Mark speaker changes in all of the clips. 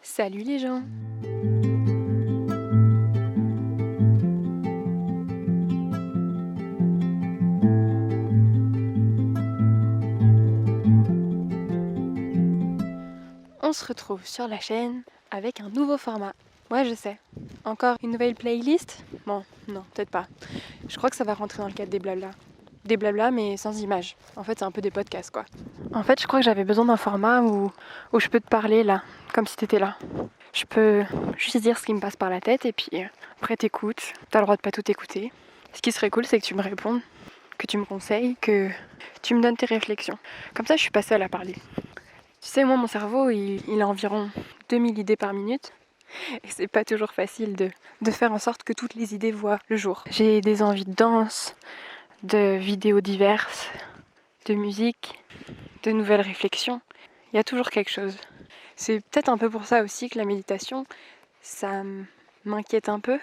Speaker 1: Salut les gens! On se retrouve sur la chaîne avec un nouveau format. Ouais, je sais. Encore une nouvelle playlist? Bon, non, peut-être pas. Je crois que ça va rentrer dans le cadre des blabla. Des blabla mais sans images. En fait, c'est un peu des podcasts quoi. En fait, je crois que j'avais besoin d'un format où je peux te parler là, comme si t'étais là. Je peux juste dire ce qui me passe par la tête et puis après t'écoutes. T'as le droit de pas tout écouter. Ce qui serait cool, c'est que tu me répondes, que tu me conseilles, que tu me donnes tes réflexions. Comme ça, je suis pas seule à parler. Tu sais, moi, mon cerveau, il a environ 2000 idées par minute. Et c'est pas toujours facile de faire en sorte que toutes les idées voient le jour. J'ai des envies de danse, de vidéos diverses, de musique, de nouvelles réflexions. Il y a toujours quelque chose. C'est peut-être un peu pour ça aussi que la méditation, ça m'inquiète un peu,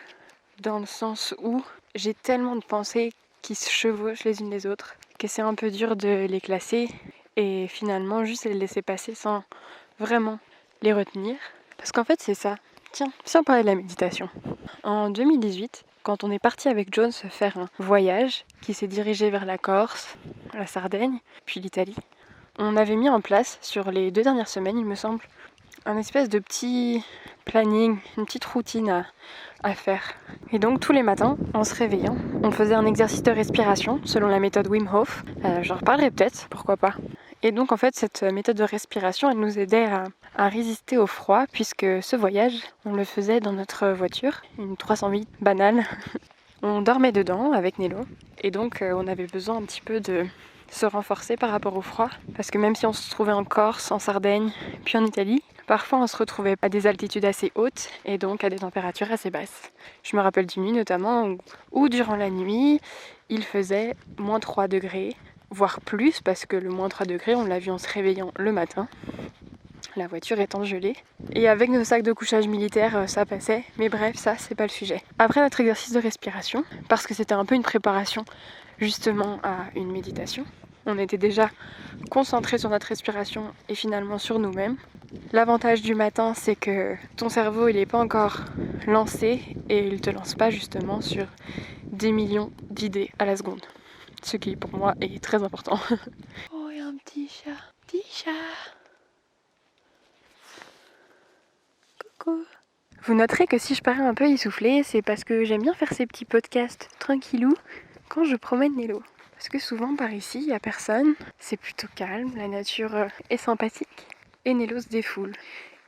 Speaker 1: dans le sens où j'ai tellement de pensées qui se chevauchent les unes les autres, que c'est un peu dur de les classer et finalement juste les laisser passer sans vraiment les retenir. Parce qu'en fait c'est ça. Tiens, si on parlait de la méditation. En 2018, quand on est parti avec Jones faire un voyage qui s'est dirigé vers la Corse, la Sardaigne, puis l'Italie, on avait mis en place sur les 2 dernières semaines, il me semble, un espèce de petit planning, une petite routine à faire. Et donc tous les matins, en se réveillant, on faisait un exercice de respiration selon la méthode Wim Hof. J'en reparlerai peut-être, pourquoi pas. Et donc en fait cette méthode de respiration, elle nous aidait à résister au froid puisque ce voyage, on le faisait dans notre voiture, une 308 banale. On dormait dedans avec Nello et donc on avait besoin un petit peu de se renforcer par rapport au froid parce que même si on se trouvait en Corse, en Sardaigne, puis en Italie, parfois on se retrouvait à des altitudes assez hautes et donc à des températures assez basses. Je me rappelle d'une nuit notamment où durant la nuit, il faisait moins 3 degrés, voire plus parce que le moins 3 degrés, on l'a vu en se réveillant le matin. La voiture étant gelée. Et avec nos sacs de couchage militaire, ça passait. Mais bref, ça, c'est pas le sujet. Après notre exercice de respiration, parce que c'était un peu une préparation justement à une méditation, on était déjà concentré sur notre respiration et finalement sur nous-mêmes. L'avantage du matin, c'est que ton cerveau, il n'est pas encore lancé et il te lance pas justement sur des millions d'idées à la seconde. Ce qui, pour moi, est très important. Oh, il y a un petit chat. Petit chat. Coucou. Vous noterez que si je parais un peu essoufflée, c'est parce que j'aime bien faire ces petits podcasts tranquillou quand je promène Nello. Parce que souvent par ici, il n'y a personne, c'est plutôt calme, la nature est sympathique et Nello se défoule.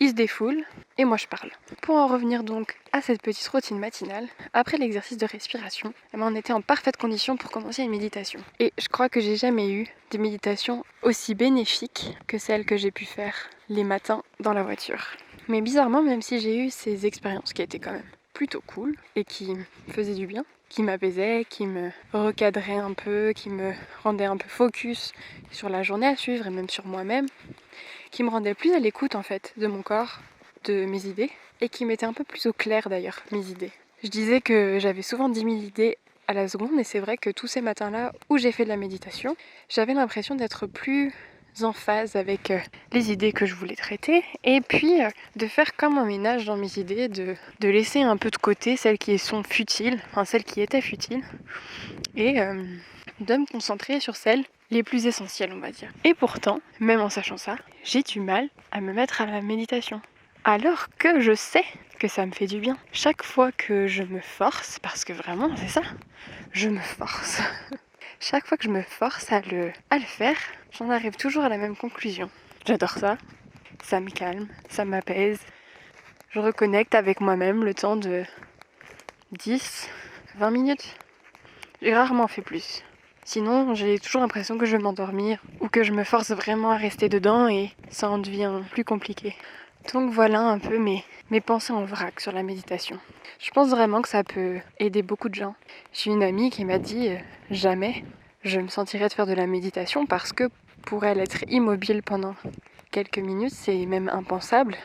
Speaker 1: Il se défoule et moi je parle. Pour en revenir donc à cette petite routine matinale, après l'exercice de respiration, on était en parfaite condition pour commencer une méditation. Et je crois que j'ai jamais eu des méditations aussi bénéfiques que celles que j'ai pu faire les matins dans la voiture. Mais bizarrement, même si j'ai eu ces expériences qui étaient quand même plutôt cool et qui me faisaient du bien, qui m'apaisaient, qui me recadraient un peu, qui me rendaient un peu focus sur la journée à suivre et même sur moi-même, qui me rendaient plus à l'écoute en fait de mon corps, de mes idées, et qui mettaient un peu plus au clair d'ailleurs mes idées. Je disais que j'avais souvent 10 000 idées à la seconde, et c'est vrai que tous ces matins-là où j'ai fait de la méditation, j'avais l'impression d'être plus en phase avec les idées que je voulais traiter et puis de faire comme un ménage dans mes idées, de laisser un peu de côté celles qui sont futiles, enfin celles qui étaient futiles et de me concentrer sur celles les plus essentielles on va dire. Et pourtant, même en sachant ça, j'ai du mal à me mettre à la méditation. Alors que je sais que ça me fait du bien. Chaque fois que je me force, parce que vraiment c'est ça, je me force. Chaque fois que je me force à le faire, j'en arrive toujours à la même conclusion. J'adore ça, ça me calme, ça m'apaise. Je reconnecte avec moi-même le temps de 10, 20 minutes. J'ai rarement fait plus. Sinon, j'ai toujours l'impression que je vais m'endormir ou que je me force vraiment à rester dedans et ça en devient plus compliqué. Donc voilà un peu mes pensées en vrac sur la méditation. Je pense vraiment que ça peut aider beaucoup de gens. J'ai une amie qui m'a dit jamais je me sentirais de faire de la méditation parce que pour elle être immobile pendant quelques minutes c'est même impensable.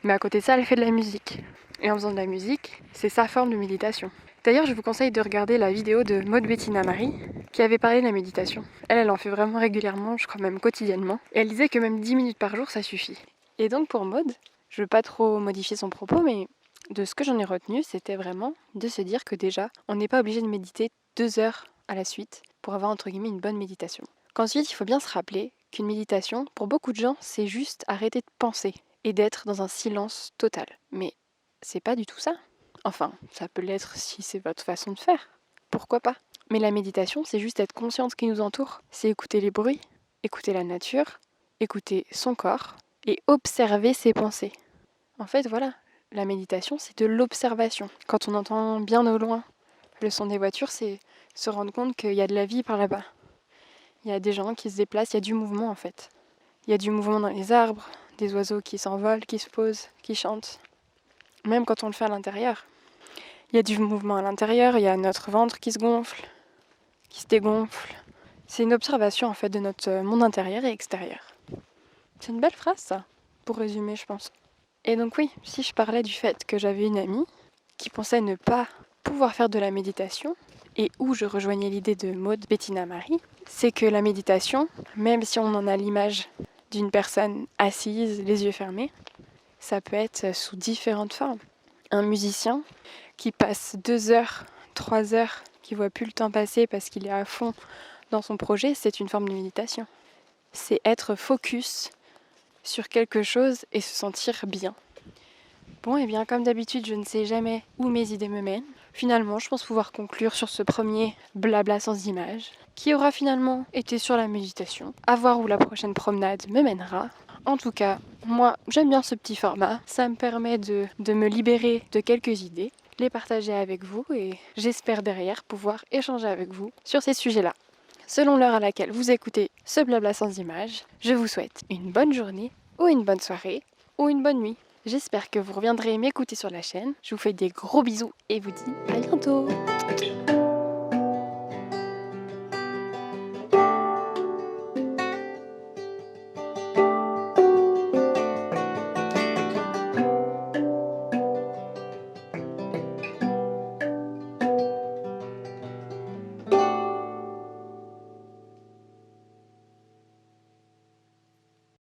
Speaker 1: Mais à côté de ça elle fait de la musique. Et en faisant de la musique, c'est sa forme de méditation. D'ailleurs je vous conseille de regarder la vidéo de Maud Bettina Marie qui avait parlé de la méditation. Elle en fait vraiment régulièrement, je crois même quotidiennement. Et elle disait que même 10 minutes par jour ça suffit. Et donc pour Maud, Je veux pas trop modifier son propos, mais de ce que j'en ai retenu, c'était vraiment de se dire que déjà, on n'est pas obligé de méditer 2 heures à la suite pour avoir entre guillemets une bonne méditation. Qu'ensuite, il faut bien se rappeler qu'une méditation, pour beaucoup de gens, c'est juste arrêter de penser et d'être dans un silence total. Mais c'est pas du tout ça. Enfin, ça peut l'être si c'est votre façon de faire. Pourquoi pas? Mais la méditation, c'est juste être conscient de ce qui nous entoure. C'est écouter les bruits, écouter la nature, écouter son corps et observer ses pensées. En fait, voilà, la méditation, c'est de l'observation. Quand on entend bien au loin le son des voitures, c'est se rendre compte qu'il y a de la vie par là-bas. Il y a des gens qui se déplacent, il y a du mouvement en fait. Il y a du mouvement dans les arbres, des oiseaux qui s'envolent, qui se posent, qui chantent. Même quand on le fait à l'intérieur. Il y a du mouvement à l'intérieur, il y a notre ventre qui se gonfle, qui se dégonfle. C'est une observation en fait de notre monde intérieur et extérieur. C'est une belle phrase ça, pour résumer je pense. Et donc oui, si je parlais du fait que j'avais une amie qui pensait ne pas pouvoir faire de la méditation, et où je rejoignais l'idée de Maud Bettina Marie, c'est que la méditation, même si on en a l'image d'une personne assise, les yeux fermés, ça peut être sous différentes formes. Un musicien qui passe 2 heures, 3 heures, qui voit plus le temps passer parce qu'il est à fond dans son projet, c'est une forme de méditation. C'est être focus sur quelque chose et se sentir bien. Bon, et bien comme d'habitude, je ne sais jamais où mes idées me mènent. Finalement, je pense pouvoir conclure sur ce premier blabla sans image, qui aura finalement été sur la méditation. À voir où la prochaine promenade me mènera. En tout cas, moi, j'aime bien ce petit format. Ça me permet de me libérer de quelques idées, les partager avec vous et j'espère derrière pouvoir échanger avec vous sur ces sujets-là. Selon l'heure à laquelle vous écoutez ce blabla sans image, je vous souhaite une bonne journée ou une bonne soirée ou une bonne nuit. J'espère que vous reviendrez m'écouter sur la chaîne. Je vous fais des gros bisous et vous dis à bientôt.